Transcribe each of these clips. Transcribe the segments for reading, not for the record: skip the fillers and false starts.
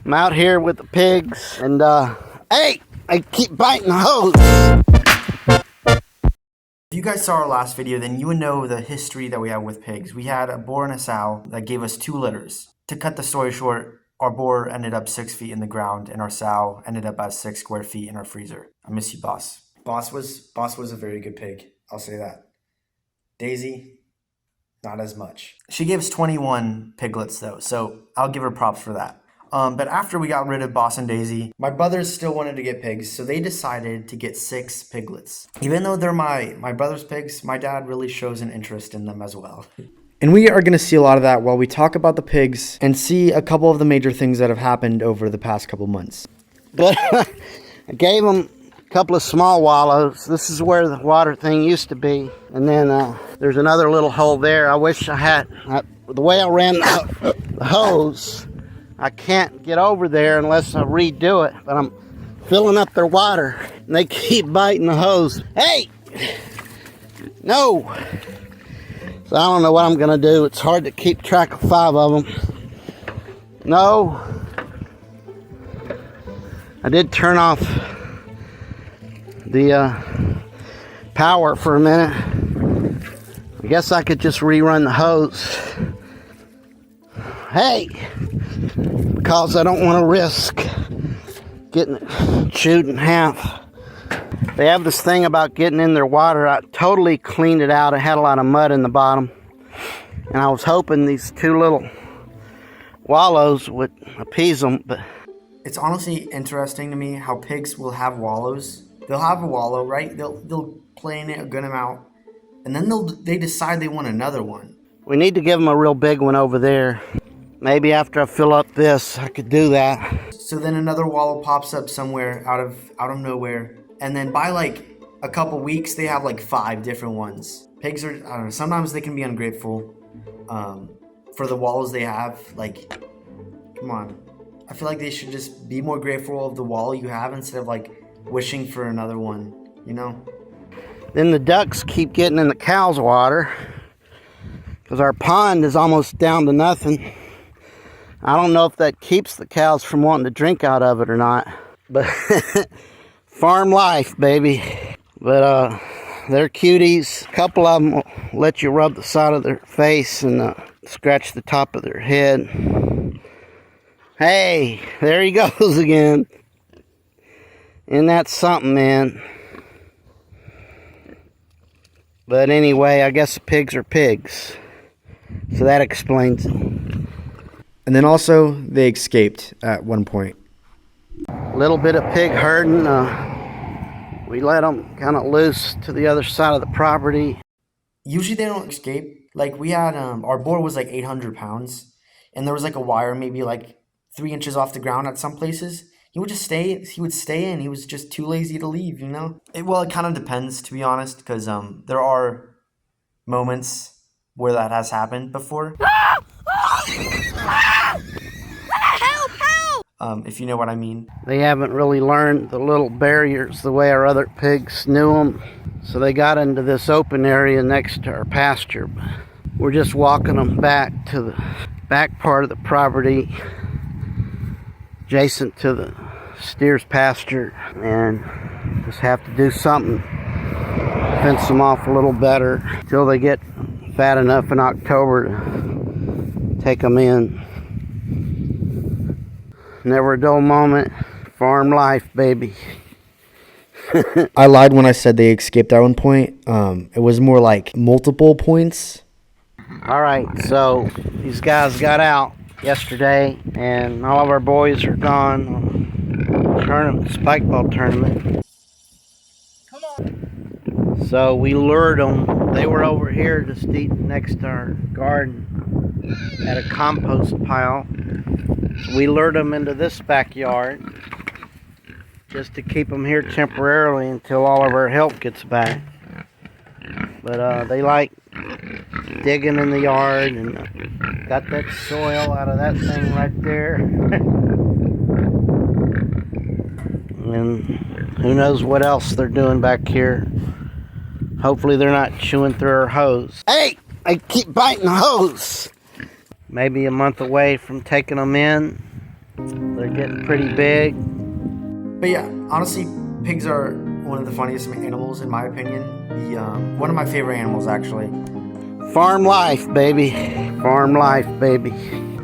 I'm out here with the pigs, and hey, I keep biting the hose. If you guys saw our last video, then you would know the history that we have with pigs. We had a boar and a sow that gave us 2 litters. To cut the story short, our boar ended up 6 feet in the ground, and our sow ended up at 6 square feet in our freezer. I miss you, Boss. Boss was a very good pig. I'll say that. Daisy, not as much. She gave us 21 piglets though, so I'll give her props for that. But after we got rid of Boss and Daisy, my brothers still wanted to get pigs, so they decided to get 6 piglets. Even though they're my brother's pigs, my dad really shows an interest in them as well. And we are going to see a lot of that while we talk about the pigs and see a couple of the major things that have happened over the past couple months. But I gave them a couple of small wallows. This is where the water thing used to be. And then there's another little hole there. I wish I had, the way I ran the hose, I can't get over there unless I redo it. But I'm filling up their water, and they keep biting the hose. Hey! No! So I don't know what I'm going to do. It's hard to keep track of 5 of them. No. I did turn off the power for a minute. I guess I could just rerun the hose. Hey! Because I don't want to risk getting it chewed in half. They have this thing about getting in their water. I totally cleaned it out. It had a lot of mud in the bottom. And I was hoping these 2 little wallows would appease them, but It's honestly interesting to me how pigs will have wallows. They'll have a wallow, right? They'll play in it a good amount, and then they decide they want another one. we need to give them a real big one over there. Maybe after I fill up this, I could do that. So then another wallow pops up somewhere out of nowhere, and then by like a couple weeks they have like 5 different ones. Pigs are, I don't know, sometimes they can be ungrateful for the wallows they have. Like, come on. I feel like they should just be more grateful of the wallow you have instead of like wishing for another one, you know? Then the ducks keep getting in the cows' water because our pond is almost down to nothing. I don't know if that keeps the cows from wanting to drink out of it or not, but farm life, baby. But they're cuties. A couple of them will let you rub the side of their face and scratch the top of their head. Hey, there he goes again. And that's something, man. But anyway, I guess the pigs are pigs. So that explains it. And then also, they escaped at one point. A little bit of pig herding. We let them kind of loose to the other side of the property. Usually they don't escape. Like we had, our boar was like 800 pounds, and there was like a wire maybe like 3 inches off the ground at some places. He would just stay. He would stay in. He was just too lazy to leave, you know? It kind of depends, to be honest, because there are moments where that has happened before. If you know what I mean. They haven't really learned the little barriers the way our other pigs knew them. So they got into this open area next to our pasture. We're just walking them back to the back part of the property, adjacent to the steer's pasture, and just have to do something, fence them off a little better until they get fat enough in October to take them in. Never a dull moment. Farm life, baby. I lied when I said they escaped at one point. It was more like multiple points. All right, so these guys got out yesterday, and all of our boys are gone on a tournament, spike ball tournament. Come on. So we lured them. They were over here just eating next to our garden at a compost pile. So we lured them into this backyard just to keep them here temporarily until all of our help gets back. But they like digging in the yard and got that soil out of that thing right there. And who knows what else they're doing back here. Hopefully they're not chewing through our hose. Hey, I keep biting the hose. Maybe a month away from taking them in. They're getting pretty big. But yeah, honestly, pigs are one of the funniest animals in my opinion. One of my favorite animals, actually. Farm life, baby. Farm life, baby.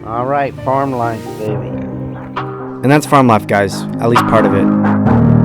All right, farm life, baby. And that's farm life, guys. At least part of it.